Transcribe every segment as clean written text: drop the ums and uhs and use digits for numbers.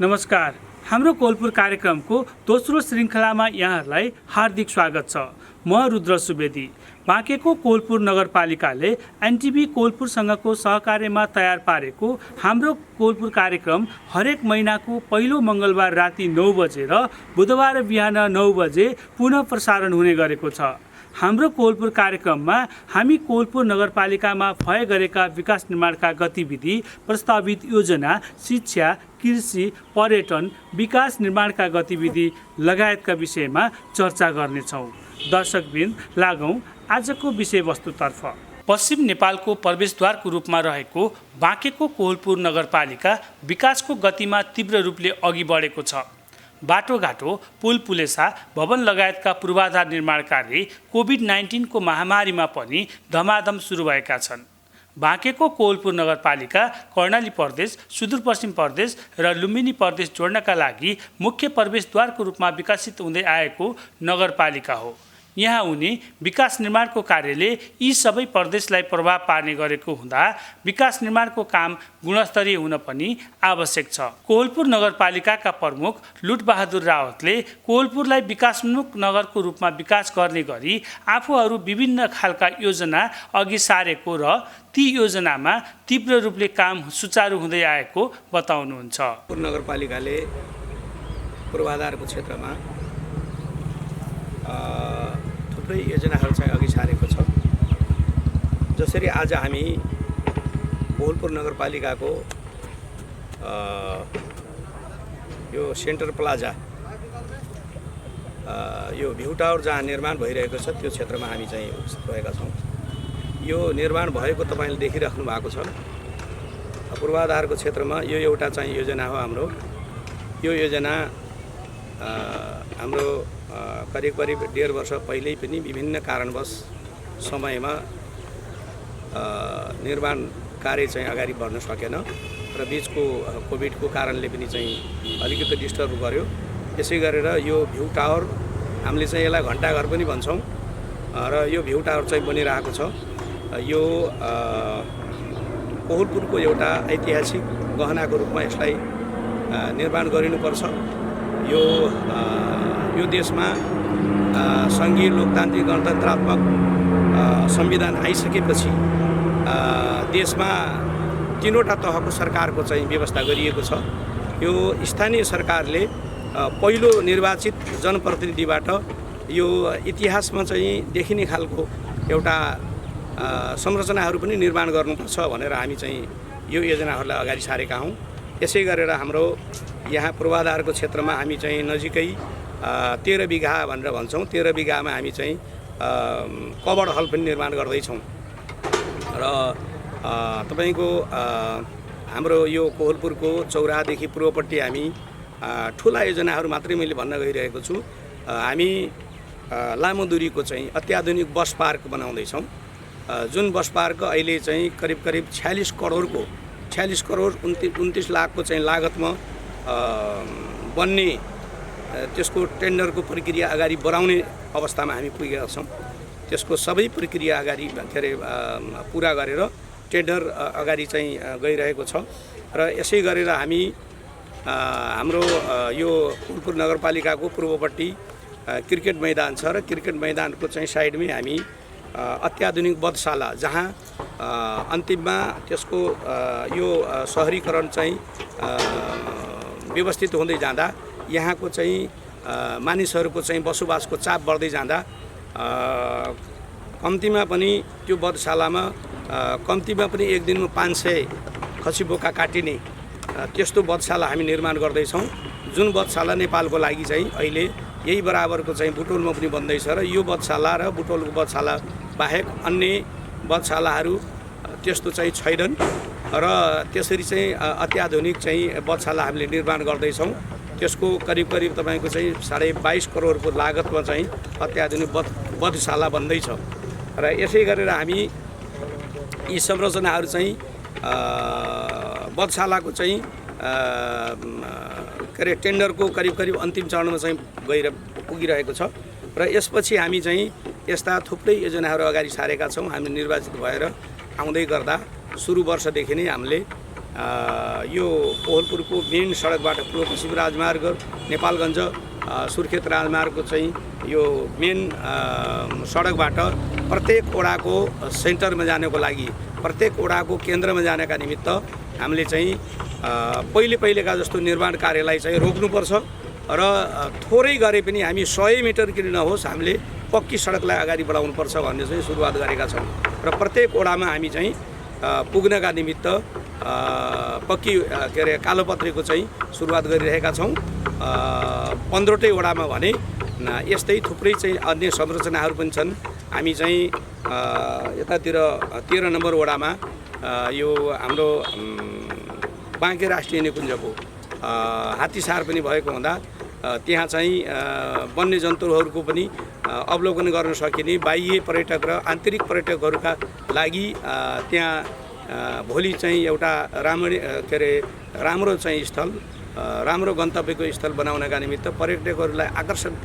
नमस्कार। हाम्रो कोलपुर कार्यक्रमको दोस्रो श्रृङ्खलामा यहाँहरूलाई हार्दिक स्वागत छ। म रुद्र सुवेदी। बाँकेको कोलपुर नगरपालिकाले एनटिभी कोलपुरसँगको सहकार्यमा तयार पारेको हाम्रो कोलपुर कार्यक्रम हरेक महिनाको पहिलो मङ्गलबार राति 9 बजे र बुधबार बिहान 9 बजे पुनः प्रसारण हुने गरेको छ। हाम्रो कोलपुर कार्यक्रममा हामी कोलपुर नगरपालिकामा भए गरेका विकास निर्माणका गतिविधि, प्रस्तावित योजना, शिक्षा, कृषि, पर्यटन, विकास निर्माणका गतिविधि लगायतका विषयमा चर्चा गर्नेछौँ। दर्शकवृन्द, लागौँ आजको विषयवस्तुतर्फ। पश्चिम नेपालको प्रवेशद्वारको रूपमा रहेको बाँकेको कोलपुर नगरपालिका विकासको गतिमा तीव्र रूपले अघि बढेको छ। बाटोघाटो, पुल पुलेसा, भवन लगायतका पूर्वाधार निर्माण कार्य कोभिड-19 को महामारीमा पनि धमाधम सुरु भएका छन्। बाँकेको कोलपुर नगरपालिका कर्णाली प्रदेश, सुदूरपश्चिम प्रदेश र लुम्बिनी प्रदेश जोड्नका लागि मुख्य प्रवेशद्वारको रूपमा विकसित हुँदै आएको नगरपालिका हो। यहाँ हुने विकास निर्माणको कार्यले यी सबै प्रदेशलाई प्रभाव पार्ने गरेको हुँदा विकास निर्माणको काम गुणस्तरीय हुन पनि आवश्यक छ। कोलपुर नगरपालिकाका प्रमुख लुटबहादुर रावतले कोलपुरलाई विकासोन्मुख नगरको रूपमा विकास गर्ने गरी आफूहरू विभिन्न खालका योजना अघि सारेको र ती योजनामा तीव्र रूपले काम सुचारू हुँदै आएको बताउनुहुन्छ। नगरपालिकाले पूर्वाधारको क्षेत्रमा थुप्रै योजनाहरू चाहिँ अघि सारेको छ। जसरी आज हामी कोलपुर नगरपालिकाको यो सेन्टर प्लाजा, यो भ्यू टावर जहाँ निर्माण भइरहेको छ त्यो क्षेत्रमा हामी चाहिँ उपस्थित भएका छौँ। यो निर्माण भएको तपाईँले देखिराख्नु भएको छ। पूर्वाधारको क्षेत्रमा यो एउटा चाहिँ योजना हो हाम्रो। यो योजना हाम्रो करिब 1.5 वर्ष पहिल्यै पनि विभिन्न कारणवश समयमा निर्माण कार्य चाहिँ अगाडि बढ्न सकेन र बिचको कोभिडको कारणले पनि चाहिँ अलिकति डिस्टर्ब गर्यो। यसै गरेर यो भ्यू टावर, हामीले चाहिँ यसलाई घण्टाघर पनि भन्छौँ र यो भ्यू टावर चाहिँ बनिरहेको छ। यो कोलपुरको एउटा ऐतिहासिक गहनाको रूपमा यसलाई निर्माण गरिनुपर्छ। यो देशमा सङ्घीय लोकतान्त्रिक गणतन्त्रात्मक संविधान आइसकेपछि देशमा 3वटा तहको सरकारको चाहिँ व्यवस्था गरिएको छ। यो स्थानीय सरकारले पहिलो निर्वाचित जनप्रतिनिधिबाट यो इतिहासमा चाहिँ देखिने खालको एउटा संरचनाहरू पनि निर्माण गर्नुपर्छ भनेर हामी चाहिँ यो योजनाहरूलाई अगाडि सारेका हौँ। यसै गरेर हाम्रो यहाँ पूर्वाधारको क्षेत्रमा हामी चाहिँ नजिकै 13 बिघा भनेर भन्छौँ। 13 बिघामा हामी चाहिँ कभर्ड हल पनि निर्माण गर्दैछौँ र तपाईँको हाम्रो यो कोलपुरको चौराहादेखि पूर्वपट्टि हामी ठुला योजनाहरू मात्रै मैले भन्न गइरहेको छु। हामी लामो दूरीको चाहिँ अत्याधुनिक बस पार्क बनाउँदैछौँ। जुन बस पार्क अहिले चाहिँ करिब 46 करोड 29 लाखको चाहिँ लागतमा बन्ने, त्यसको टेन्डरको प्रक्रिया अगाडि बढाउने अवस्थामा हामी पुगेका छौँ। त्यसको सबै प्रक्रिया अगाडि पुरा गरेर टेन्डर अगाडि चाहिँ गइरहेको छ र यसै गरेर हामी हाम्रो यो कोलपुर नगरपालिकाको पूर्वपट्टि क्रिकेट मैदान छ र क्रिकेट मैदानको चाहिँ साइडमै हामी अत्याधुनिक बधशाला, जहाँ अन्तिममा त्यसको यो सहरीकरण चाहिँ व्यवस्थित हुँदै जाँदा यहाँको चाहिँ मानिसहरूको चाहिँ बसोबासको चाप बढ्दै जाँदा कम्तीमा पनि त्यो बधशालामा कम्तीमा पनि एक दिनमा 500 खसी बोका काटिने त्यस्तो बधशाला हामी निर्माण गर्दैछौँ। जुन बधशाला नेपालको लागि चाहिँ अहिले यही बराबरको चाहिँ बुटोलमा पनि बन्दैछ र यो बधशाला र बुटोलको बधशाला बाहेक अन्य बधशालाहरू त्यस्तो चाहिँ छैनन् र त्यसरी चाहिँ अत्याधुनिक चाहिँ बधशाला हामीले निर्माण गर्दैछौँ। त्यसको करिब तपाईँको चाहिँ 22.5 करोडको लागतमा चाहिँ अत्याधुनिक बधशाला बन्दैछ र यसै गरेर हामी यी संरचनाहरू चाहिँ बधशालाको चाहिँ टेन्डरको करिब अन्तिम चरणमा चाहिँ पुगिरहेको छ र यसपछि हामी चाहिँ यस्ता थुप्रै योजनाहरू अगाडि सारेका छौँ। हामी निर्वाचित भएर आउँदै गर्दा सुरु वर्षदेखि नै हामीले यो कोहलपुरको मेन सडकबाट पूर्व पश्चिम राजमार्ग नेपालगञ्ज सुर्खेत राजमार्गको चाहिँ यो मेन सडकबाट प्रत्येक वडाको सेन्टरमा जानको लागि प्रत्येक वडाको केन्द्रमा जानका निमित्त हामीले चाहिँ पहिलेका जस्तो निर्माण कार्यलाई चाहिँ रोक्नुपर्छ र थोरै गरे पनि हामी 100 मिटर किन नहोस् हामीले पक्की सडकलाई अगाडि बढाउनुपर्छ भन्ने चाहिँ सुरुवात गरेका छौँ र प्रत्येक वडामा हामी चाहिँ पुग्नका निमित्त पक्की के अरे कालोपत्रीको चाहिँ सुरुवात गरिरहेका छौँ 15वटै वडामा भने यस्तै थुप्रै चाहिँ अन्य संरचनाहरू पनि छन् हामी चाहिँ यतातिर 13 नम्बर वडामा यो हाम्रो बाँके राष्ट्रिय निकुञ्जको हात्तीसार पनि भएको हुँदा त्यहाँ चाहिँ वन्यजन्तुहरूको पनि अवलोकन गर्न सकिने बाह्य पर्यटक र आन्तरिक पर्यटकहरूका लागि त्यहाँ भोलि चाहिँ एउटा राम्रो चाहिँ स्थल राम्रो गन्तव्यको स्थल बनाउनका निमित्त पर्यटकहरूलाई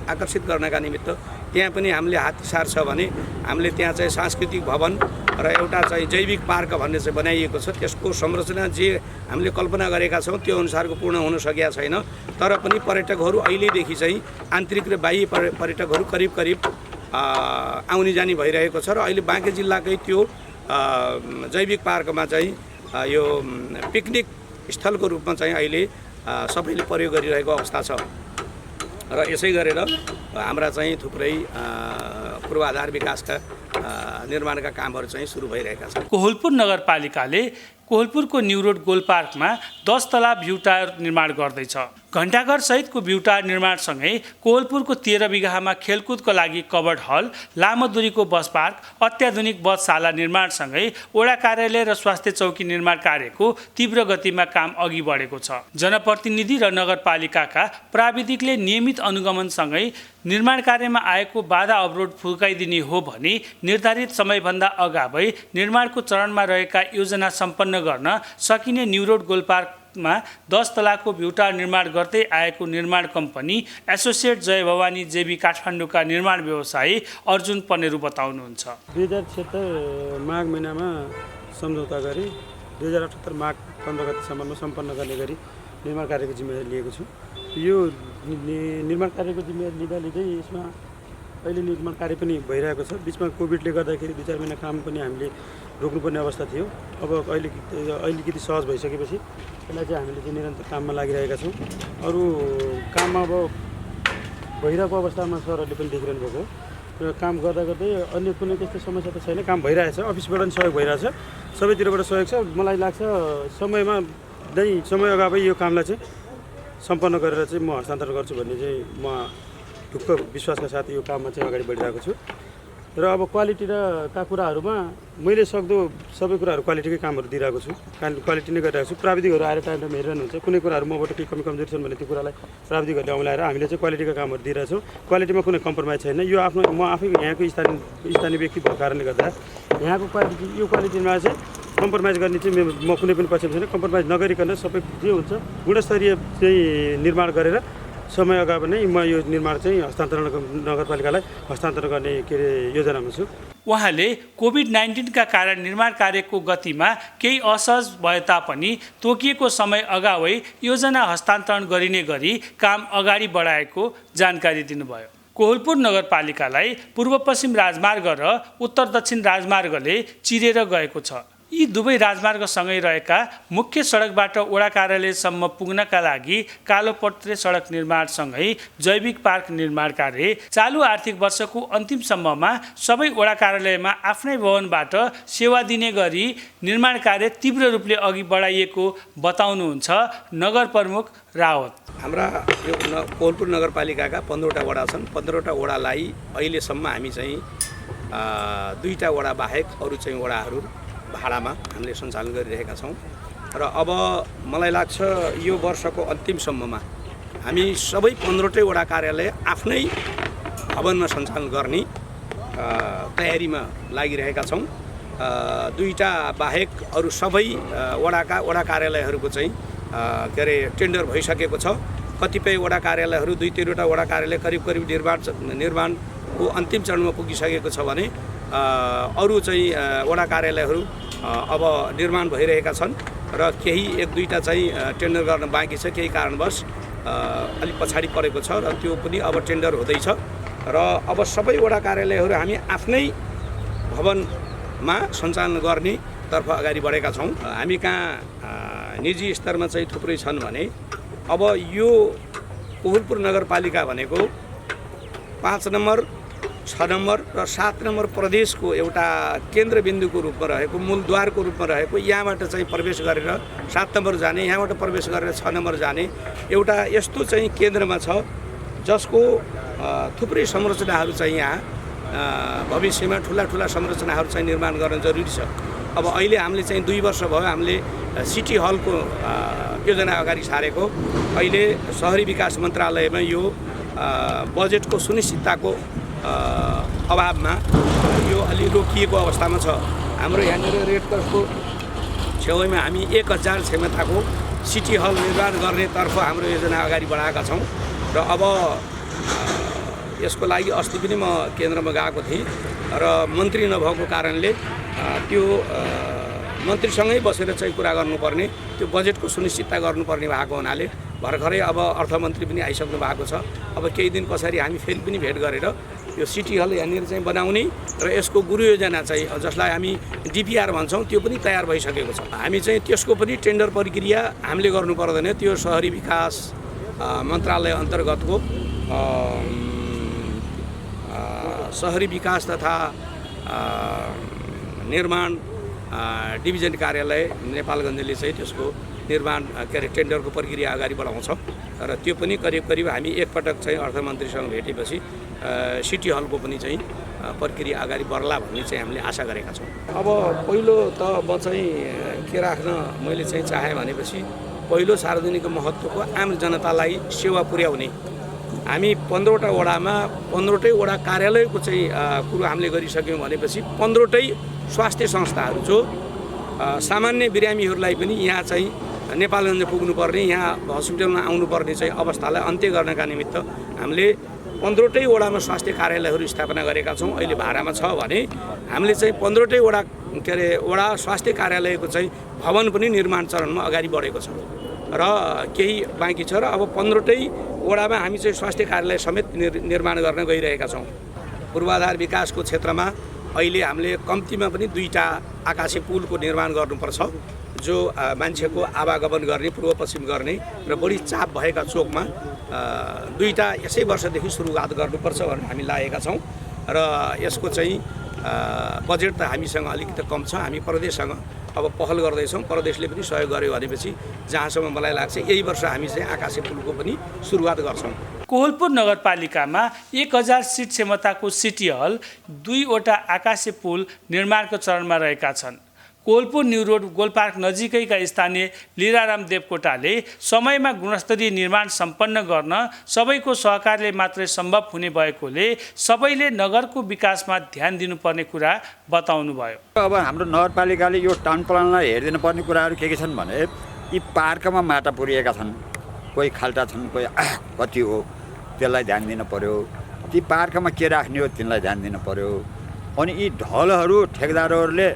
आकर्षित गर्नका निमित्त त्यहाँ पनि हामीले हात्तीसार छ भने हामीले त्यहाँ चाहिँ सांस्कृतिक भवन र एउटा चाहिँ जैविक पार्क भन्ने चाहिँ बनाइएको छ। त्यसको संरचना जे हामीले कल्पना गरेका छौँ त्यो अनुसारको पूर्ण हुन सकेका छैन, तर पनि पर्यटकहरू अहिलेदेखि चाहिँ आन्तरिक र बाह्य पर्यटकहरू करिब आउने जाने भइरहेको छ र अहिले बाँके जिल्लाकै त्यो जैविक पार्कमा चाहिँ यो पिकनिक स्थलको रूपमा चाहिँ अहिले सबैले प्रयोग गरिरहेको अवस्था छ र यसै गरेर हाम्रा चाहिँ थुप्रै पूर्वाधार विकासका निर्माणका कामहरू चाहिँ सुरु भइरहेका छन्। कोहलपुर नगरपालिकाले कोहलपुरको न्यू रोड गोल पार्कमा 10 तला भ्यू टावर निर्माण गर्दैछ। घण्टाघर सहितको भ्यू टावर निर्माणसँगै कोहलपुरको 13 बिघामा खेलकुदको लागि कभर्ड हल, लामो दूरीको बस पार्क, अत्याधुनिक बसशाला निर्माणसँगै वडा कार्यालय र स्वास्थ्य चौकी निर्माण कार्यको तीव्र गतिमा काम अघि बढेको छ। जनप्रतिनिधि र नगरपालिकाका प्राविधिकले नियमित अनुगमनसँगै निर्माण कार्यमा आएको बाधा अवरोध फुकाइदिने हो भने निर्धारित समयभन्दा अगावै निर्माणको चरणमा रहेका योजना सम्पन्न गर्न सकिने न्यू रोड गोल पार्कमा 10 तलाको भ्यू टावर निर्माण गर्दै आएको निर्माण कम्पनी एसोसिएट जय भवानी जेबी काठमाडौँका निर्माण व्यवसायी अर्जुन पनेरू बताउनुहुन्छ। 2076 माघ महिनामा सम्झौता गरी 2078 माघ 15 गतिसम्ममा सम्पन्न गर्ने गरी निर्माण कार्यको जिम्मेवारी लिएको छु। यो निर्माण कार्यको जिम्मेवारी लिँदै यसमा अहिले निर्माण कार्य पनि भइरहेको छ। बिचमा कोभिडले गर्दाखेरि 2-4 महिना काम पनि हामीले रोक्नुपर्ने अवस्था थियो। अब अलिकति सहज भइसकेपछि यसलाई चाहिँ हामीले चाहिँ निरन्तर काममा लागिरहेका छौँ। अरू काममा अब भइरहेको अवस्थामा सरहरूले पनि देखिरहनु भएको र काम गर्दै अन्य कुनै त्यस्तो समस्या त छैन, काम भइरहेछ। अफिसबाट पनि सहयोग भइरहेछ, सबैतिरबाट सहयोग छ। मलाई लाग्छ समय अगावै यो कामलाई चाहिँ सम्पन्न गरेर चाहिँ म हस्तान्तरण गर्छु भन्ने चाहिँ म ढुक्क विश्वासका साथ यो काममा चाहिँ अगाडि बढिरहेको छु। र अब क्वालिटी र का कुराहरूमा मैले सक्दो सबै कुराहरू क्वालिटीकै कामहरू दिइरहेको छु, क्वालिटी नै गरिरहेको छु। प्राविधिकहरू आएर टाइम हेरिरहनुहुन्छ, कुनै कुराहरू मबाट केही कमजोरी छन् भने त्यो कुरालाई प्राविधिकहरूले अँगाएर हामीले चाहिँ क्वालिटीका कामहरू दिइरहेछौँ। क्वालिटीमा कुनै कम्प्रोमाइज छैन। यो म आफै यहाँको स्थानीय व्यक्ति भएको कारणले गर्दा यहाँको क्वालिटीमा चाहिँ कम्प्रोमाइज गर्ने चाहिँ म कुनै पनि पक्षमा छैन। कम्प्रोमाइज नगरिकन सबै जे हुन्छ गुणस्तरीय चाहिँ निर्माण गरेर समय अगावि नै म यो निर्माण चाहिँ नगरपालिकालाई हस्तान्तरण गर्ने योजनामा छु। उहाँले कोभिड-19 का कारण निर्माण कार्यको गतिमा केही असहज भए तापनि तोकिएको समय अगावै योजना हस्तान्तरण गरिने गरी काम अगाडि बढाएको जानकारी दिनुभयो। कोहलपुर नगरपालिकालाई पूर्व पश्चिम राजमार्ग र उत्तर दक्षिण राजमार्गले चिरेर गएको छ। यी दुवै राजमार्गसँगै रहेका मुख्य सडकबाट वडा कार्यालयसम्म पुग्नका लागि कालोपत्रे सडक निर्माणसँगै जैविक पार्क निर्माण कार्य चालु आर्थिक वर्षको अन्तिमसम्ममा सबै वडा कार्यालयमा आफ्नै भवनबाट सेवा दिने गरी निर्माण कार्य तीव्र रूपले अघि बढाइएको बताउनुहुन्छ नगर प्रमुख रावत। हाम्रा यो कोहलपुर नगरपालिकाका 15वटा वडा छन्। 15वटा वडालाई अहिलेसम्म हामी चाहिँ 2टा वडा बाहेक अरू चाहिँ वडाहरू भाडामा हामीले सञ्चालन गरिरहेका छौँ र अब मलाई लाग्छ यो वर्षको अन्तिमसम्ममा हामी सबै 15वटै वडा कार्यालय आफ्नै भवनमा सञ्चालन गर्ने तयारीमा लागिरहेका छौँ। 2टा बाहेक अरू सबै वडा कार्यालयहरूको चाहिँ टेन्डर भइसकेको छ। कतिपय वडा कार्यालयहरू 2-3वटा वडा कार्यालय करिब निर्माणको अन्तिम चरणमा पुगिसकेको छ भने अरू चाहिँ वडा कार्यालयहरू अब निर्माण भइरहेका छन् र केही एक दुईवटा चाहिँ टेन्डर गर्न बाँकी छ, केही कारणवश अलिक पछाडि परेको छ र त्यो पनि अब टेन्डर हुँदैछ र अब सबै वडा कार्यालयहरू हामी आफ्नै भवनमा सञ्चालन गर्नेतर्फ अगाडि बढेका छौँ। हामी कहाँ निजी स्तरमा चाहिँ थुप्रै छन् भने अब यो कोहलपुर नगरपालिका भनेको 5 नम्बर 6 नम्बर र 7 नम्बर प्रदेशको एउटा केन्द्रबिन्दुको रूपमा रहेको, मूलद्वारको रूपमा रहेको, यहाँबाट चाहिँ प्रवेश गरेर 7 नम्बर जाने, यहाँबाट प्रवेश गरेर 6 नम्बर जाने एउटा यस्तो चाहिँ केन्द्रमा छ जसको थुप्रै संरचनाहरू चाहिँ यहाँ भविष्यमा ठुला संरचनाहरू चाहिँ निर्माण गर्न जरुरी छ। अब अहिले हामीले चाहिँ 2 वर्ष भयो हामीले सिटी हलको योजना अगाडि सारेको। अहिले शहरी विकास मन्त्रालयमा यो बजेटको सुनिश्चितताको अभावमा यो अलि रोकिएको अवस्थामा छ। हाम्रो यहाँनिर रेड क्रसको छेउमा हामी 1000 क्षमताको सिटी हल निर्माण गर्नेतर्फ हाम्रो योजना अगाडि बढाएका छौँ र अब यसको लागि अस्ति पनि म केन्द्रमा गएको थिएँ र मन्त्री नभएको कारणले त्यो मन्त्रीसँगै बसेर चाहिँ कुरा गर्नुपर्ने, त्यो बजेटको सुनिश्चितता गर्नुपर्ने भएको हुनाले भर्खरै अब अर्थमन्त्री पनि आइसक्नु भएको छ। अब केही दिन पछाडि हामी फेरि पनि भेट गरेर यो सिटी हल यहाँनिर चाहिँ बनाउने र यसको गुरु योजना चाहिँ जसलाई हामी डिपिआर भन्छौँ त्यो पनि तयार भइसकेको छ। हामी चाहिँ त्यसको पनि टेन्डर प्रक्रिया हामीले गर्नु पर्दैन, त्यो शहरी विकास मन्त्रालय अन्तर्गतको शहरी विकास तथा निर्माण डिभिजन कार्यालय नेपालगञ्जले चाहिँ त्यसको निर्माण के अरे टेन्डरको प्रक्रिया अगाडि बढाउँछ र त्यो पनि करिब हामी एकपटक चाहिँ अर्थमन्त्रीसँग भेटेपछि सिटी हलको पनि चाहिँ प्रक्रिया अगाडि बढ्ला भन्ने चाहिँ हामीले आशा गरेका छौँ। अब पहिलो त म चाहिँ के राख्न मैले चाहिँ चाहेँ भनेपछि पहिलो सार्वजनिक महत्त्वको आम जनतालाई सेवा पुर्याउने, हामी 15वटा वडामा 15वटै वडा कार्यालयको चाहिँ कुरो हामीले गरिसक्यौँ भनेपछि 15वटै स्वास्थ्य संस्थाहरू जो सामान्य बिरामीहरूलाई पनि यहाँ चाहिँ नेपालगञ्ज पुग्नुपर्ने, यहाँ हस्पिटलमा आउनुपर्ने चाहिँ अवस्थालाई अन्त्य गर्नका निमित्त हामीले 15वटै वडामा स्वास्थ्य कार्यालयहरू स्थापना गरेका छौँ। अहिले भाडामा छ भने हामीले चाहिँ 15वटै वडा के अरे वडा स्वास्थ्य कार्यालयको चाहिँ भवन पनि निर्माण चरणमा अगाडि बढेको छ र केही बाँकी छ र अब 15वटै वडामा हामी चाहिँ स्वास्थ्य कार्यालय समेत निर्माण गर्न गइरहेका छौँ। पूर्वाधार विकासको क्षेत्रमा अहिले हामीले कम्तीमा पनि 2टा आकाशे पुलको निर्माण गर्नुपर्छ जो मान्छेको आवागमन गर्ने, पूर्व पश्चिम गर्ने र बढी चाप भएका चोकमा 2टा यसै वर्षदेखि सुरुवात गर्नुपर्छ भनेर हामी लागेका छौँ र यसको चाहिँ बजेट त हामीसँग अलिकति कम छ। हामी प्रदेशसँग अब पहल गर्दैछौँ, प्रदेशले पनि सहयोग गर्यो भनेपछि जहाँसम्म मलाई लाग्छ यही वर्ष हामी चाहिँ आकाशे पुलको पनि सुरुवात गर्छौँ। कोहलपुर नगरपालिकामा 1000 सिट क्षमताको सिटी हल, 2वटा आकाशे पुल निर्माणको चरणमा रहेका छन्। कोहलपुर न्यू रोड गोलपार्क नजिकैका स्थानीय लीलाराम देवकोटाले समयमा गुणस्तरीय निर्माण सम्पन्न गर्न सबैको सहकारले मात्रै सम्भव हुने भएकोले सबैले नगरको विकासमा ध्यान दिनुपर्ने कुरा बताउनुभयो। अब हाम्रो नगरपालिकाले यो टाउन प्लानलाई हेरिदिनु पर्ने कुराहरू के छन् भने यी पार्कमा माटा पुरिएका छन्, कोही खाल्टा छन्, कोही कति हो, त्यसलाई ध्यान दिनु पर्यो। ती पार्कमा के राख्ने हो तिनलाई ध्यान दिनु पर्यो। अनि यी ढलहरू ठेकेदारहरूले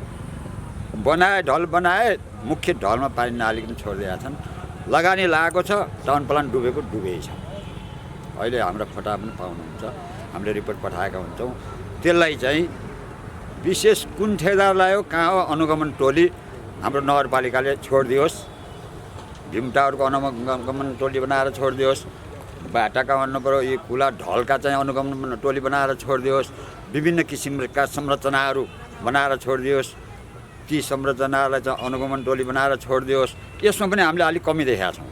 ढल बनाए, मुख्य ढलमा पानी नहालिकन छोडिदिएका छन्। लगानी लागेको छ, टाउन प्लान डुबेको डुबै छ। अहिले हाम्रो फोटा पनि पाउनुहुन्छ, हामीले रिपोर्ट पठाएका हुन्छौँ। त्यसलाई चाहिँ विशेष कुन ठेकेदारलाई हो, कहाँ हो, अनुगमन टोली हाम्रो नगरपालिकाले छोडिदियोस्। भीमटावरको अनुगमन टोली बनाएर छोडिदियोस्। बाटाका भन्नुपऱ्यो यी खुला ढलका चाहिँ अनुगमन टोली बनाएर छोडिदियोस्। विभिन्न किसिमका संरचनाहरू बनाएर छोडिदियोस्। ती संरचनाहरूलाई चाहिँ अनुगमन टोली बनाएर छोडिदियोस्। यसमा पनि हामीले अलिक कमी देखेका छौँ।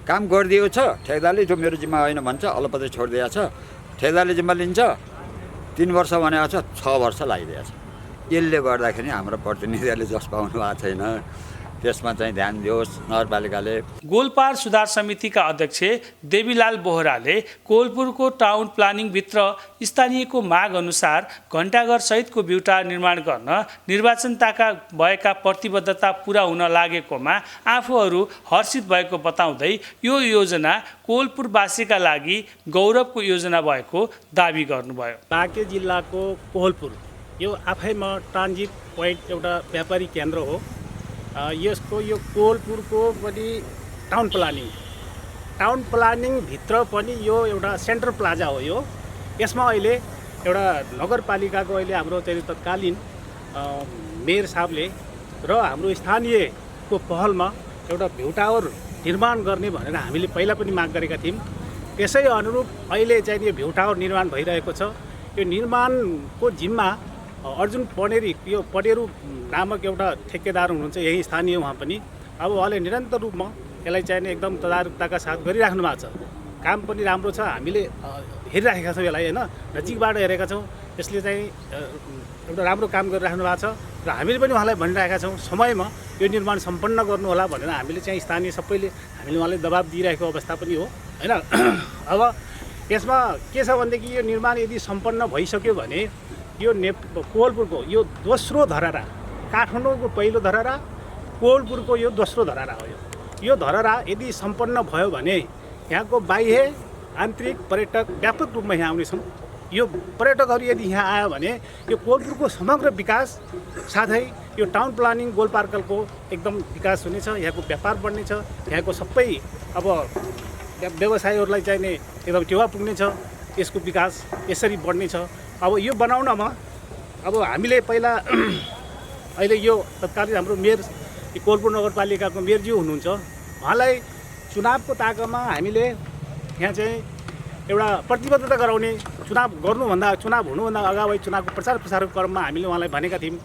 काम गरिदिएको छ, ठेकेदारले जो मेरो जिम्मा होइन भन्छ, अलपत्रै छोडिदिएको छ। ठेकेदारले जिम्मा लिन्छ, 3 वर्ष भनेको छ, 6 वर्ष लागिदिएको छ। यसले गर्दाखेरि हाम्रो प्रतिनिधिहरूले जस पाउनु भएको छैन, त्यसमा चाहिँ ध्यान दियोस् नगरपालिकाले। गोलपार सुधार समितिका अध्यक्ष देवीलाल बोहराले कोहलपुरको टाउन प्लानिङभित्र स्थानीयको माग अनुसार घण्टाघर सहितको ब्युटा निर्माण गर्न निर्वाचनताका भएका प्रतिबद्धता पुरा हुन लागेकोमा आफूहरू हर्षित भएको बताउँदै यो योजना कोहलपुरवासीका लागि गौरवको योजना भएको दाबी गर्नुभयो। बाँके जिल्लाको कोहलपुर यो आफैमा ट्रान्जिट पोइन्ट एउटा व्यापारिक केन्द्र हो यसको यो कोलपुरको पनि टाउन प्लानिङभित्र पनि यो एउटा सेन्ट्रल प्लाजा हो। यसमा अहिले एउटा नगरपालिकाको अहिले हाम्रो चाहिँ तत्कालीन मेयर साहबले र हाम्रो स्थानीयको पहलमा एउटा भ्यू टावर निर्माण गर्ने भनेर हामीले पहिला पनि माग गरेका थियौँ। त्यसै अनुरूप अहिले चाहिँ यो भ्यू टावर निर्माण भइरहेको छ। यो निर्माणको जिम्मा अर्जुन पनेरू नामक एउटा ठेकेदार हुनुहुन्छ, यही स्थानीय उहाँ पनि। अब उहाँले निरन्तर रूपमा यसलाई चाहिँ एकदम तदारुकताका साथ गरिराख्नु भएको छ। काम पनि राम्रो छ, हामीले हेरिराखेका छौँ यसलाई होइन, नजिकबाट हेरेका छौँ। यसले चाहिँ एउटा राम्रो काम गरिराख्नु भएको छ र हामीले पनि उहाँलाई भनिरहेका छौँ समयमा यो निर्माण सम्पन्न गर्नुहोला भनेर हामीले चाहिँ स्थानीय सबैले हामीले उहाँलाई दबाब दिइरहेको अवस्था पनि हो होइन। अब यसमा के छ भनेदेखि यो निर्माण यदि सम्पन्न भइसक्यो भने यो कोलपुरको यो दोस्रो धरहरा, काठमाडौँको पहिलो धरहरा, कोलपुरको यो दोस्रो धरहरा हो। यो धरहरा यदि सम्पन्न भयो भने यहाँको बाह्य आन्तरिक पर्यटक व्यापक रूपमा यहाँ आउनेछन्। यो पर्यटकहरू यदि यहाँ आयो भने यो कोलपुरको समग्र विकास साथै यो टाउन प्लानिङ गोलपार्कलको एकदम विकास हुनेछ, यहाँको व्यापार बढ्नेछ, यहाँको सबै अब व्यवसायहरूलाई चाहिने एकदम टेवा पुग्नेछ, यसको विकास यसरी बढ्नेछ। अब यो बनाउनमा अब हामीले पहिला अहिले यो तत्कालीन हाम्रो मेयर कोलपुर नगरपालिकाको मेयरज्यू हुनुहुन्छ, उहाँलाई चुनावको ताकामा हामीले यहाँ चाहिँ एउटा प्रतिबद्धता गराउने, चुनाव हुनुभन्दा अगावै चुनावको प्रचारको क्रममा हामीले उहाँलाई भनेका थियौँ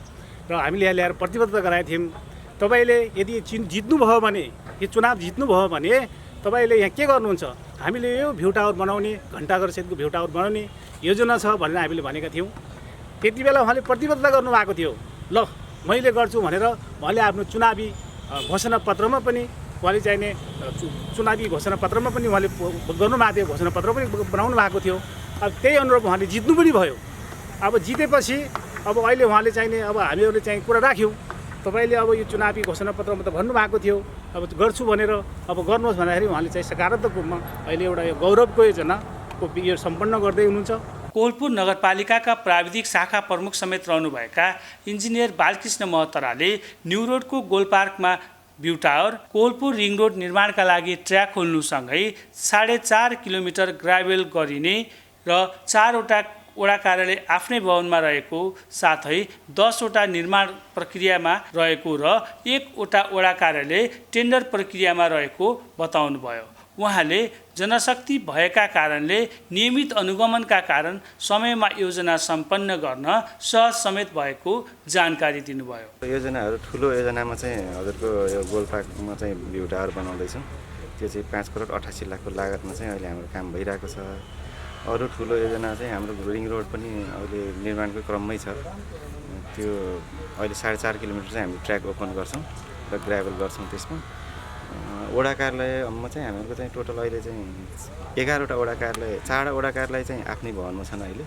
र हामीले यहाँ ल्याएर प्रतिबद्धता गराएका थियौँ। तपाईँले यदि जित्नुभयो भने, यो चुनाव जित्नुभयो भने तपाईँले यहाँ के गर्नुहुन्छ, हामीले यो भ्यू टावर बनाउने, घण्टाघर सहितको भ्यू टावर बनाउने योजना छ भनेर हामीले भनेका थियौँ। त्यति बेला उहाँले प्रतिबद्धता गर्नुभएको थियो, ल मैले गर्छु भनेर उहाँले आफ्नो चुनावी घोषणापत्रमा पनि उहाँले चाहिने चुनावी घोषणापत्रमा पनि उहाँले गर्नुभएको थियो, घोषणापत्र पनि बनाउनु भएको थियो। अब त्यही अनुरूप उहाँले जित्नु पनि भयो। अब जितेपछि अब अहिले उहाँले चाहिने अब हामीहरूले चाहिँ कुरा राख्यौँ, तपाईँले अब यो चुनावी घोषणापत्रमा त भन्नुभएको थियो, अब गर्छु भनेर अब गर्नुहोस् भन्दाखेरि उहाँले चाहिँ सकारात्मक रूपमा अहिले एउटा यो गौरवको योजनाको यो सम्पन्न गर्दै हुनुहुन्छ। कोलपुर नगरपालिकाका प्राविधिक शाखा प्रमुख समेत रहनुभएका इन्जिनियर बालकृष्ण महतराले न्यू रोडको गोलपार्कमा view tower, Kohalpur ring road निर्माणका लागि ट्र्याक खोल्नुसँगै 4.5 किलोमिटर ग्राभेल गरिने र 4वटा वडा कार्यालय आफ्नै भवनमा रहेको साथै 10वटा निर्माण प्रक्रियामा रहेको र 1वटा वडा कार्यालय टेन्डर प्रक्रियामा रहेको बताउनुभयो। उहाँले जनशक्ति भएका कारणले नियमित अनुगमनका कारण समयमा योजना सम्पन्न गर्न सहज समेत भएको जानकारी दिनुभयो। योजनाहरू ठुलो योजनामा चाहिँ हजुरको यो गोलपार्कमा चाहिँ भ्यू टावर बनाउँदैछौँ, त्यो चाहिँ 5 करोड 88 लाखको लागतमा चाहिँ अहिले हाम्रो काम भइरहेको छ। अरू ठुलो योजना चाहिँ हाम्रो रिङ रोड पनि अहिले निर्माणको क्रममै छ, त्यो अहिले 4.5 किलोमिटर चाहिँ हामी ट्र्याक ओपन गर्छौँ र ग्राभल गर्छौँ। त्यसमा वडा कार्यालयमा चाहिँ हामीहरूको चाहिँ टोटल अहिले चाहिँ 11वटा वडा कार्यालय, 4 वडा कार्यालय चाहिँ आफ्नै भवनमा छन्। अहिले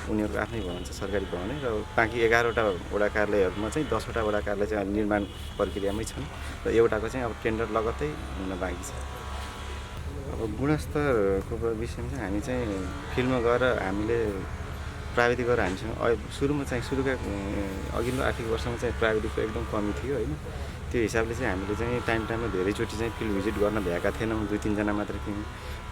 उनीहरूको आफ्नै भवन छ, सरकारी भवनै, र बाँकी 11वटा वडा कार्यालयहरूमा चाहिँ 10वटा वडा कार्यालय चाहिँ अहिले निर्माण प्रक्रियामै छन् र एउटाको चाहिँ अब टेन्डर लगत्तै हुन बाँकी छ। अब गुणस्तरको विषयमा चाहिँ हामी चाहिँ फिल्डमा गएर हामीले प्राविधिक गरेर हामीसँग सुरुका अघिल्लो आर्थिक वर्षमा चाहिँ प्राविधिकको एकदम कमी थियो होइन। त्यो हिसाबले चाहिँ हामीले चाहिँ टाइममा धेरैचोटि चाहिँ फिल्ड भिजिट गर्न भ्याएका थिएनौँ, 2-3 जना मात्र थियौँ।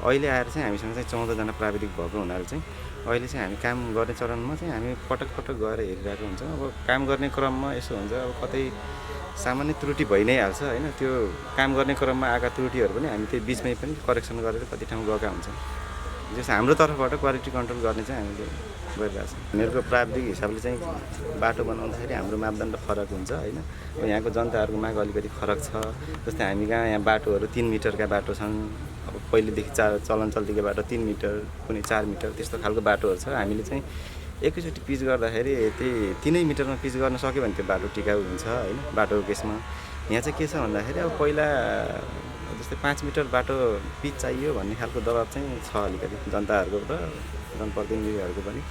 अहिले आएर चाहिँ हामीसँग चाहिँ 14 जना प्राविधिक भएको हुनाले चाहिँ अहिले चाहिँ हामी काम गर्ने चरणमा चाहिँ हामी पटक गएर हेरिरहेको हुन्छौँ। अब काम गर्ने क्रममा यसो हुन्छ, अब कतै सामान्य त्रुटि भइ नै हाल्छ होइन, त्यो काम गर्ने क्रममा आएका त्रुटिहरू पनि हामी त्यो बिचमै पनि करेक्सन गरेर कति ठाउँ गएका हुन्छौँ। जस हाम्रो तर्फबाट क्वालिटी कन्ट्रोल गर्ने चाहिँ हामीले गरिरहेको छौँ। हामीहरूको प्राविधिक हिसाबले चाहिँ बाटो बनाउँदाखेरि हाम्रो मापदण्ड फरक हुन्छ होइन। अब यहाँको जनताहरूको माग अलिकति फरक छ। जस्तै हामी कहाँ यहाँ बाटोहरू 3 मिटरका बाटो छन्, अब पहिलेदेखि चलन चल्तीको बाटो 3 मिटर, कुनै 4 मिटर त्यस्तो खालको बाटोहरू छ। हामीले चाहिँ एकैचोटि पिच गर्दाखेरि त्यही 3 मिटरमा पिच गर्न सक्यो भने त्यो बाटो टिकाउ हुन्छ होइन। बाटोको केसमा यहाँ चाहिँ के छ भन्दाखेरि अब पहिला जस्तै 5 मिटर बाटो पिच चाहियो भन्ने खालको दबाब चाहिँ छ अलिकति जनताहरूको र जनप्रतिनिधिहरूको पनि।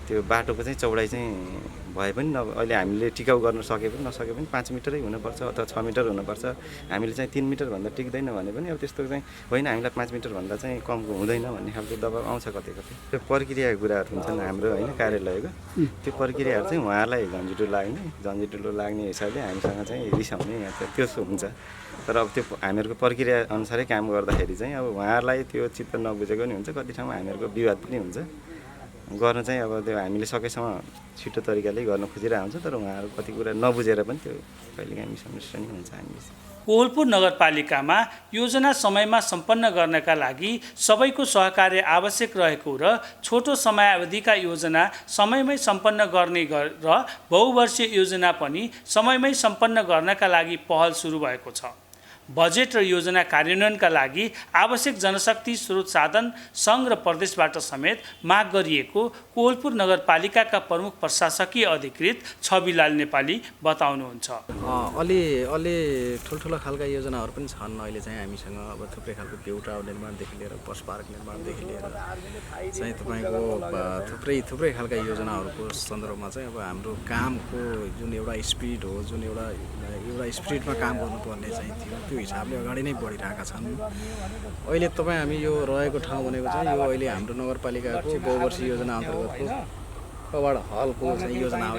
त्यो बाटोको चाहिँ चौडाइ चाहिँ भए पनि अहिले हामीले टिकाउ गर्न सके पनि नसके पनि 5 मिटरै हुनुपर्छ अथवा 6 मिटर हुनुपर्छ। हामीले चाहिँ 3 मिटरभन्दा टिक्दैन भने पनि अब त्यस्तो चाहिँ होइन, हामीलाई 5 मिटरभन्दा चाहिँ कम हुँदैन भन्ने खालको दबाब आउँछ कतै कतै। त्यो प्रक्रियाको कुराहरू हुन्छन् हाम्रो होइन कार्यालयको, त्यो प्रक्रियाहरू चाहिँ उहाँहरूलाई झन्झटिलो लाग्ने हिसाबले हामीसँग चाहिँ रिसाउने यहाँ त्यो हुन्छ। तर अब त्यो हामीहरूको प्रक्रिया अनुसारै काम गर्दाखेरि चाहिँ अब उहाँहरूलाई त्यो चित्त नबुझेको नि हुन्छ, कति ठाउँमा हामीहरूको विवाद पनि हुन्छ। गर्न चाहिँ अब त्यो हामीले सकेसम्म छिटो तरिकाले गर्न खोजिरहेको हुन्छ, तर उहाँहरू कति कुरा नबुझेर पनि त्यो कहिलेकाहीँ मिसअन्डरस्ट्यान्डिङ हुन्छ हामीसँग। कोवलपुर नगरपालिकामा योजना समयमा सम्पन्न गर्नका लागि सबैको सहकार्य आवश्यक रहेको र छोटो समयावधिका योजना समयमै सम्पन्न गर्ने र बहुवर्षीय योजना पनि समयमै सम्पन्न गर्नका लागि पहल सुरु भएको छ। बजेट र योजना कार्यान्वयनका लागि आवश्यक जनशक्ति स्रोत साधन सङ्घ र प्रदेशबाट समेत माग गरिएको कोवलपुर नगरपालिकाका प्रमुख प्रशासकीय अधिकृत छविलाल नेपाली बताउनुहुन्छ। अलि ठुल्ठुला खालका योजनाहरू पनि छन् अहिले चाहिँ हामीसँग। अब थुप्रै खालको प्युटाउ निर्माणदेखि लिएर बस पार्क निर्माणदेखि लिएर चाहिँ तपाईँको थुप्रै खालका योजनाहरूको सन्दर्भमा चाहिँ अब हाम्रो कामको जुन एउटा स्पिड हो, जुन एउटा स्पिडमा काम गर्नुपर्ने चाहिँ थियो, त्यो हिसाबले अगाडि नै बढिरहेका छन्। अहिले तपाईँ हामी यो रहेको ठाउँ भनेको चाहिँ यो अहिले हाम्रो नगरपालिकाको बहुवर्षीय योजना अन्तर्गतको कवाड हलको चाहिँ योजना हो।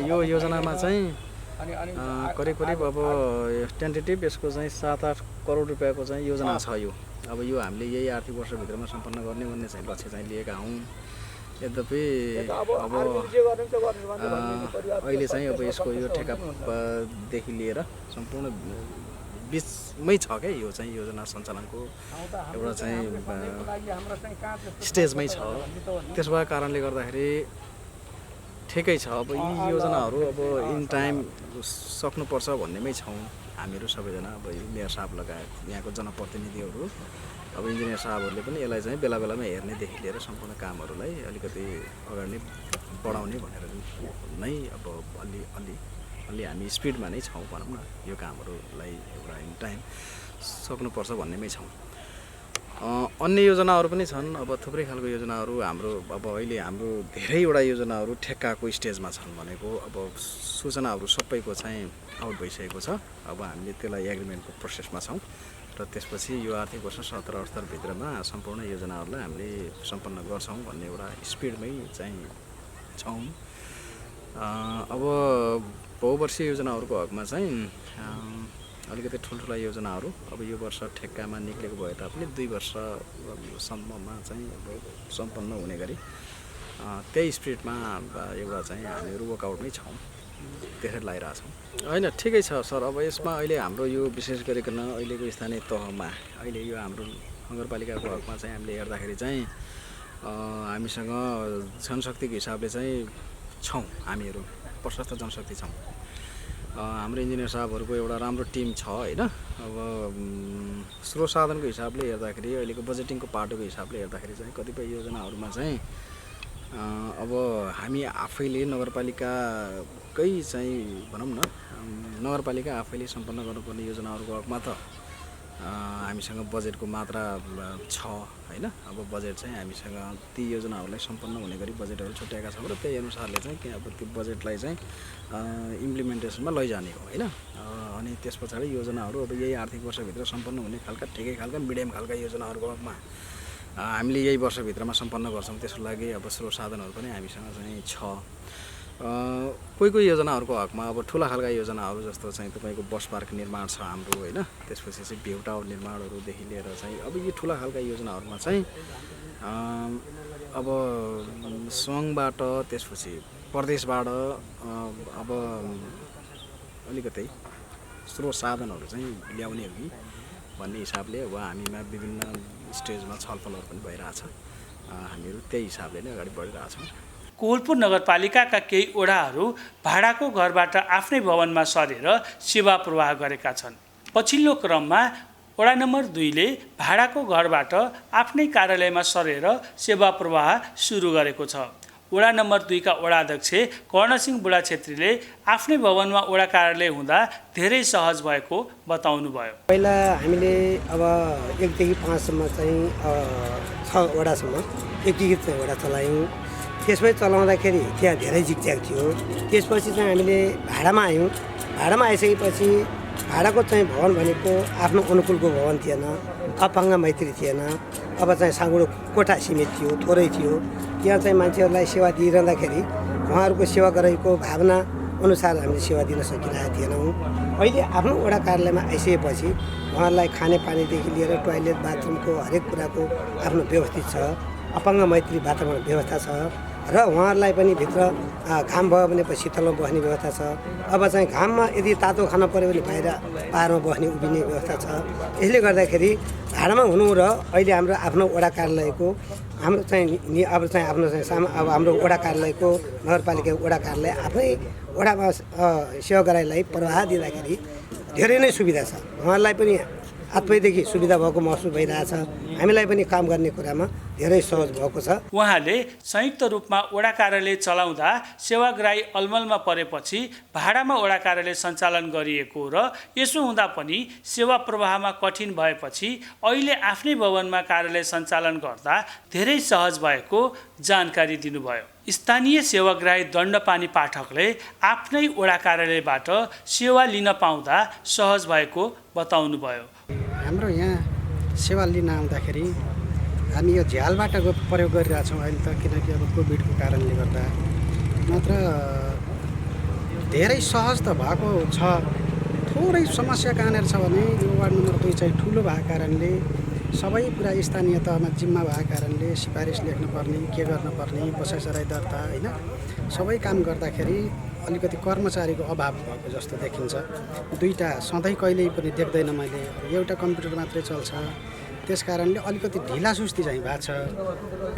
यो योजनामा चाहिँ करिब अब टेन्टेटिभ यसको चाहिँ 7-8 करोड रुपियाँको चाहिँ योजना छ। अब यो हामीले यही आर्थिक वर्षभित्रमा सम्पन्न गर्ने भन्ने चाहिँ लक्ष्य चाहिँ लिएका हौँ। यद्यपि अब अहिले चाहिँ अब यसको यो ठेक्कादेखि लिएर सम्पूर्ण बिचमै छ क्या यो चाहिँ योजना सञ्चालनको एउटा चाहिँ स्टेजमै छ। त्यसो भएको कारणले गर्दाखेरि ठिकै छ। अब यी योजनाहरू अब इन टाइम सक्नुपर्छ भन्नेमै छौँ हामीहरू सबैजना। अब मेयर साहब लगायत यहाँको जनप्रतिनिधिहरू, अब इन्जिनियर साहबहरूले पनि यसलाई चाहिँ बेला बेलामा हेर्नेदेखि लिएर सम्पूर्ण कामहरूलाई अलिकति अगाडि बढाउने भनेर नै अब अलि हामी स्पिडमा नै छौँ भनौँ न। यो कामहरूलाई एउटा इन टाइम सक्नुपर्छ भन्नेमै छौँ। अन्य योजनाहरू पनि छन्। अब थुप्रै खालको योजनाहरू हाम्रो अब अहिले हाम्रो धेरैवटा योजनाहरू ठेक्काको स्टेजमा छन् भनेको अब सूचनाहरू सबैको चाहिँ आउट भइसकेको छ। अब हामीले त्यसलाई एग्रिमेन्टको प्रोसेसमा छौँ र त्यसपछि यो आर्थिक वर्ष 17-18 भित्रमा सम्पूर्ण योजनाहरूलाई हामीले सम्पन्न गर्छौँ भन्ने एउटा स्पिडमै चाहिँ छौँ। अब बहुवर्षीय योजनाहरूको हकमा चाहिँ अलिकति ठुल्ठुला योजनाहरू अब यो वर्ष ठेक्कामा निक्लेको भए तापनि 2 वर्षसम्ममा चाहिँ अब सम्पन्न हुने गरी त्यही स्पिडमा एउटा चाहिँ हामीहरू वर्कआउटमै छौँ, त्यसरी लगाइरहेछौँ। होइन ठिकै छ सर। अब यसमा अहिले हाम्रो यो विशेष गरिकन अहिलेको स्थानीय तहमा अहिले यो हाम्रो नगरपालिकाको हकमा चाहिँ हामीले हेर्दाखेरि चाहिँ हामीसँग जनशक्तिको हिसाबले चाहिँ छौँ, हामीहरू प्रशस्त जनशक्ति छौँ। हाम्रो इन्जिनियर साहबहरूको एउटा राम्रो टिम छ होइन। अब स्रोत साधनको हिसाबले हेर्दाखेरि अहिलेको बजेटिङको पाटोको हिसाबले हेर्दाखेरि चाहिँ कतिपय योजनाहरूमा चाहिँ अब हामी आफैले नगरपालिकाकै चाहिँ भनौँ न नगरपालिका आफैले सम्पन्न गर्नुपर्ने योजनाहरूको हकमा त हामीसँग बजेटको मात्रा छ होइन। अब बजेट चाहिँ हामीसँग ती योजनाहरूलाई सम्पन्न हुने गरी बजेटहरू छुट्याएका छौँ र त्यही अनुसारले चाहिँ अब त्यो बजेटलाई चाहिँ इम्प्लिमेन्टेसनमा लैजाने हो होइन। अनि त्यस पछाडि योजनाहरू अब यही आर्थिक वर्षभित्र सम्पन्न हुने खालका ठिकै खालका मिडियम खालका योजनाहरूको हकमा हामीले यही वर्षभित्रमा सम्पन्न गर्छौँ। त्यसको लागि अब स्रोत साधनहरू पनि हामीसँग चाहिँ छ। कोही योजनाहरूको हकमा अब ठुला खालका योजनाहरू जस्तो चाहिँ तपाईँको बस पार्क निर्माण छ हाम्रो होइन। त्यसपछि चाहिँ भ्यू टावर निर्माणहरूदेखि लिएर चाहिँ अब यी ठुला खालका योजनाहरूमा चाहिँ अब सङ्घबाट त्यसपछि प्रदेशबाट अब अलिकति स्रोत साधनहरू चाहिँ ल्याउने हो कि भन्ने हिसाबले अब हामीमा विभिन्न स्टेजमा छलफलहरू पनि भइरहेछ। हामीहरू त्यही हिसाबले नै अगाडि बढिरहेछौँ। कोवलपुर नगरपालिकाका केही ओडाहरू भाडाको घरबाट आफ्नै भवनमा सरेर सेवा प्रवाह गरेका छन्। पछिल्लो क्रममा वडा नम्बर 2ले भाडाको घरबाट आफ्नै कार्यालयमा सरेर सेवा प्रवाह सुरु गरेको छ। वडा नम्बर 2 का वडाध्यक्ष कर्णसिंह बुढा छेत्रीले आफ्नै भवनमा वडा कार्यालय हुँदा धेरै सहज भएको बताउनुभयो। पहिला हामीले अब 1 देखि 5 सम्म चाहिँ 6 वडासम्म एकीकृत वडा चलायौँ। त्यसपछि चलाउँदाखेरि त्यहाँ धेरै झिकझ्याक थियो। त्यसपछि चाहिँ हामीले भाडामा आयौँ। भाडामा आइसकेपछि भाडाको चाहिँ भवन भनेको आफ्नो अनुकूलको भवन थिएन, अपाङ्ग मैत्री थिएन। अब चाहिँ साँगुरो कोठा सीमित थियो, थोरै थियो। त्यहाँ चाहिँ मान्छेहरूलाई सेवा दिइरहँदाखेरि उहाँहरूको सेवा गरेको भावना अनुसार हामीले सेवा दिन सकिरहेका थिएनौँ। अहिले आफ्नो वडा कार्यालयमा आइसकेपछि उहाँहरूलाई खानेपानीदेखि लिएर टोयलेट बाथरुमको हरेक कुराको आफ्नो व्यवस्थित छ, अपाङ्ग मैत्री वातावरण व्यवस्था छ र उहाँहरूलाई पनि भित्र घाम भयो भने पछि शीतलमा बस्ने व्यवस्था छ। अब चाहिँ घाममा यदि तातो खान पऱ्यो भने बाहिर पाहाडमा बस्ने उभिने व्यवस्था छ। यसले गर्दाखेरि भाडामा हुनु र अहिले हाम्रो आफ्नो वडा कार्यालयको हाम्रो चाहिँ अब चाहिँ आफ्नो चाहिँ अब हाम्रो वडा कार्यालयको नगरपालिकाको वडा कार्यालय आफ्नै वडामा सेवा गराइलाई प्रवाह दिँदाखेरि धेरै नै सुविधा छ। उहाँहरूलाई पनि आत्मैदेखि सुविधा भएको महसुस भइरहेछ। हामीलाई पनि काम गर्ने कुरामा धेरै सहज भएको छ। उहाँले संयुक्त रूपमा वडा कार्यालय चलाउँदा सेवाग्राही अलमलमा परेपछि भाडामा वडा कार्यालय सञ्चालन गरिएको र यसो हुँदा पनि सेवा प्रवाहमा कठिन भएपछि अहिले आफ्नै भवनमा कार्यालय सञ्चालन गर्दा धेरै सहज भएको जानकारी दिनुभयो। स्थानीय सेवाग्राही दण्डपानी पाठकले आफ्नै वडा कार्यालयबाट सेवा लिन पाउँदा सहज भएको बताउनुभयो। हाम्रो यहाँ सेवा लिन आउँदाखेरि हामी यो झ्यालबाट प्रयोग गरिरहेछौँ अहिले त, किनकि अब कोभिडको कारणले गर्दा। मात्र धेरै सहज त भएको छ। थोरै समस्या कहाँनिर छ भने यो वार्ड नम्बर 2 चाहिँ ठुलो भएको कारणले सबै कुरा स्थानीय तहमा जिम्मा भएको कारणले सिफारिस लेख्नुपर्ने, के गर्नुपर्ने, बसाइसराई दर्ता होइन, सबै काम गर्दाखेरि अलिकति कर्मचारीको अभाव भएको जस्तो देखिन्छ। दुईवटा सधैँ कहिल्यै पनि देख्दैन मैले, एउटा कम्प्युटर मात्रै चल्छ। त्यस कारणले अलिकति ढिलासुस्ती चाहिँ भएको छ।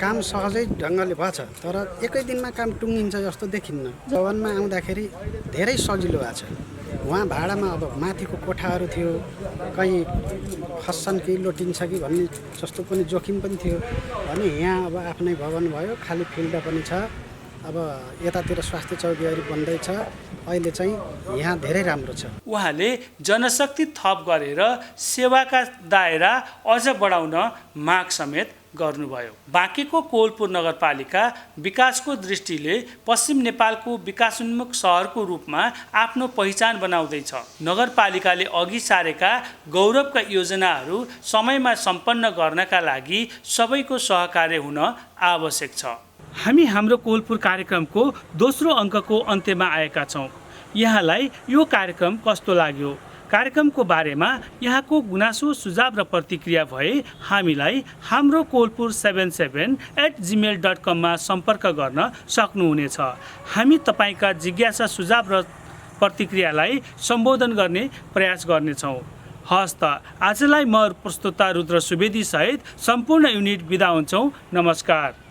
काम सहजै ढङ्गले भएछ तर एकै दिनमा काम टुङ्गिन्छ जस्तो देखिन्न। भवनमा आउँदाखेरि धेरै सजिलो भएको छ। उहाँ भाडामा अब माथिको कोठाहरू थियो, कहीँ खस्छन् कि लोटिन्छ कि भन्ने जस्तो पनि जोखिम पनि थियो भने यहाँ अब आफ्नै भवन भयो, खाली फिल्ड पनि छ। अब यतातिर स्वास्थ्य चौकीहरू बन्दैछ। अहिले चाहिँ यहाँ धेरै राम्रो छ। उहाँले जनशक्ति थप गरेर सेवाका दायरा अझ बढाउन माग समेत गर्नुभयो। बाँकेको कोलपुर नगरपालिका विकासको दृष्टिले पश्चिम नेपालको विकासोन्मुख सहरको रूपमा आफ्नो पहिचान बनाउँदैछ। नगरपालिकाले अघि सारेका गौरवका योजनाहरू समयमा सम्पन्न गर्नका लागि सबैको सहकार्य हुन आवश्यक छ। हामी हाम्रो कोलपुर कार्यक्रमको दोस्रो अङ्कको अन्त्यमा आएका छौँ। यहाँलाई यो कार्यक्रम कस्तो लाग्यो? कार्यक्रमको बारेमा यहाँको गुनासो सुझाव र प्रतिक्रिया भए हामीलाई हाम्रो koolpur77@gmail.com मा सम्पर्क गर्न सक्नुहुनेछ। हामी तपाईँका जिज्ञासा सुझाव र प्रतिक्रियालाई सम्बोधन गर्ने प्रयास गर्नेछौँ। हस्त आजलाई म प्रस्तुता रुद्र सुवेदी सहित सम्पूर्ण युनिट बिदा हुन्छौँ। नमस्कार।